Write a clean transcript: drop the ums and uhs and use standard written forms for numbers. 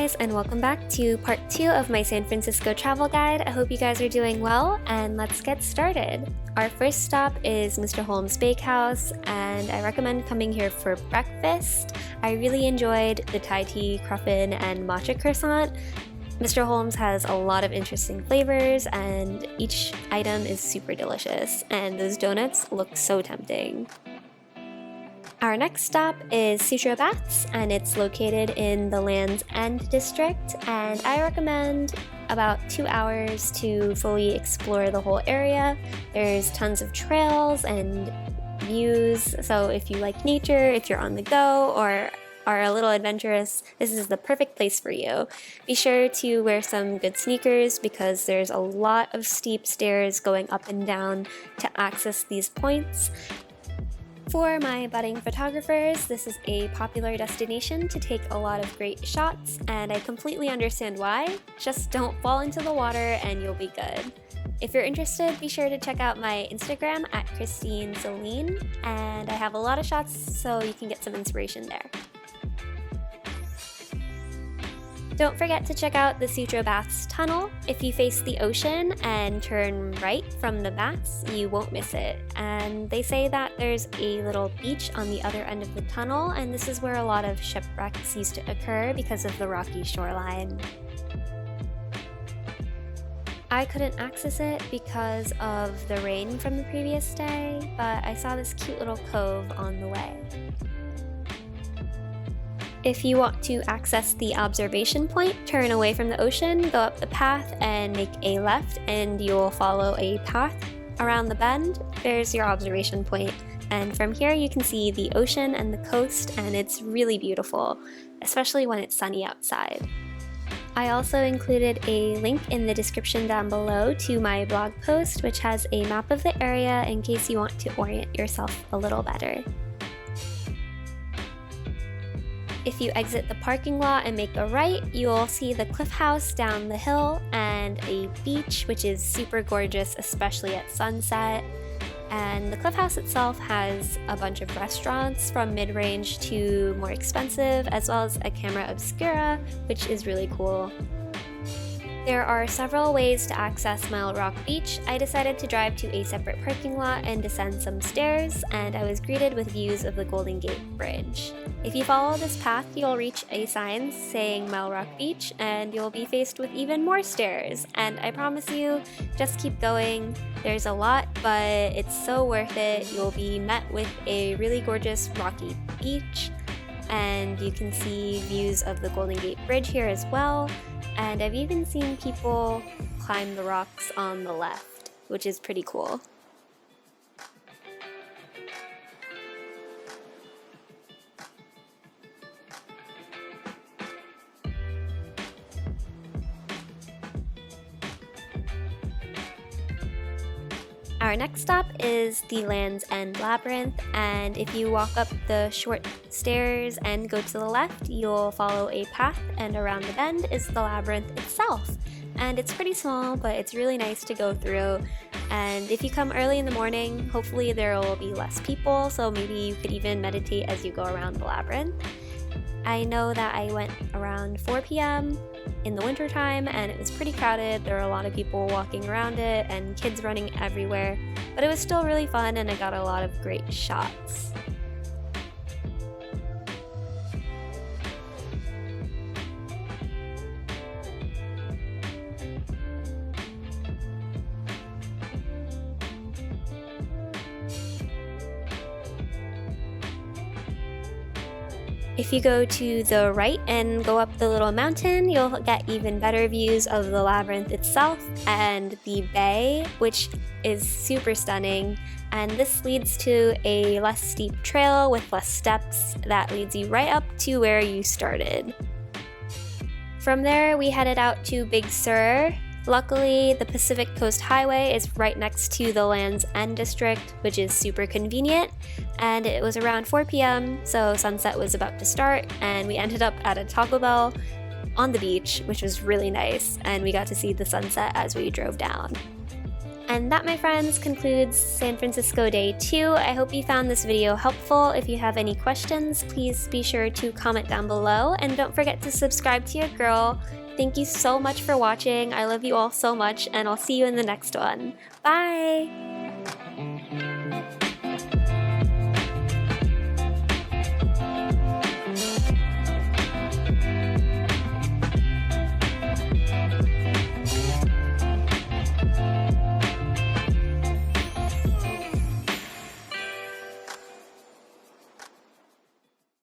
guys, and welcome back to part 2 of my San Francisco travel guide. I hope you guys are doing well, and let's get started. Our first stop is Mr. Holmes' Bakehouse, and I recommend coming here for breakfast. I really enjoyed the Thai tea, cruffin, and matcha croissant. Mr. Holmes has a lot of interesting flavors, and each item is super delicious, and those donuts look so tempting. Our next stop is SUTRO Baths, and it's located in the Land's End district, and I recommend about 2 hours to fully explore the whole area. There's tons of trails and views, so if you like nature, if you're on the go, or are a little adventurous, this is the perfect place for you. Be sure to wear some good sneakers because there's a lot of steep stairs going up and down to access these points. For my budding photographers, this is a popular destination to take a lot of great shots, and I completely understand why. Just don't fall into the water and you'll be good. If you're interested, be sure to check out my Instagram at Christine Celine, and I have a lot of shots so you can get some inspiration there. Don't forget to check out the SUTRO Baths tunnel. If you face the ocean and turn right from the baths, you won't miss it. And they say that there's a little beach on the other end of the tunnel, and this is where a lot of shipwrecks used to occur because of the rocky shoreline. I couldn't access it because of the rain from the previous day, but I saw this cute little cove on the way. If you want to access the observation point, turn away from the ocean, go up the path and make a left, and you'll follow a path around the bend. There's your observation point, and from here you can see the ocean and the coast, and it's really beautiful, especially when it's sunny outside. I also included a link in the description down below to my blog post, which has a map of the area in case you want to orient yourself a little better. If you exit the parking lot and make a right, you'll see the cliff house down the hill and a beach, which is super gorgeous, especially at sunset. And the cliff house itself has a bunch of restaurants from mid-range to more expensive, as well as a camera obscura, which is really cool. There are several ways to access Mile Rock Beach. I decided to drive to a separate parking lot and descend some stairs, and I was greeted with views of the Golden Gate Bridge. If you follow this path, you'll reach a sign saying Mile Rock Beach, and you'll be faced with even more stairs. And I promise you, just keep going. There's a lot, but it's so worth it. You'll be met with a really gorgeous rocky beach, and you can see views of the Golden Gate Bridge here as well. And I've even seen people climb the rocks on the left, which is pretty cool. Our next stop is the Land's End Labyrinth, and if you walk up the short stairs and go to the left, you'll follow a path, and around the bend is the labyrinth itself. And it's pretty small, but it's really nice to go through. And if you come early in the morning, hopefully there will be less people, so maybe you could even meditate as you go around the labyrinth. I know that I went around 4 p.m. in the wintertime, and it was pretty crowded. There were a lot of people walking around it and kids running everywhere, but it was still really fun and I got a lot of great shots. If you go to the right and go up the little mountain, you'll get even better views of the labyrinth itself and the bay, which is super stunning. And this leads to a less steep trail with less steps that leads you right up to where you started. From there, we headed out to Big Sur. Luckily, the Pacific Coast Highway is right next to the Land's End district, which is super convenient, and it was around 4 p.m., so sunset was about to start, and we ended up at a Taco Bell on the beach, which was really nice, and we got to see the sunset as we drove down. And that, my friends, concludes San Francisco Day 2. I hope you found this video helpful. If you have any questions, please be sure to comment down below, and don't forget to subscribe to your girl. Thank you so much for watching. I love you all so much, and I'll see you in the next one. Bye!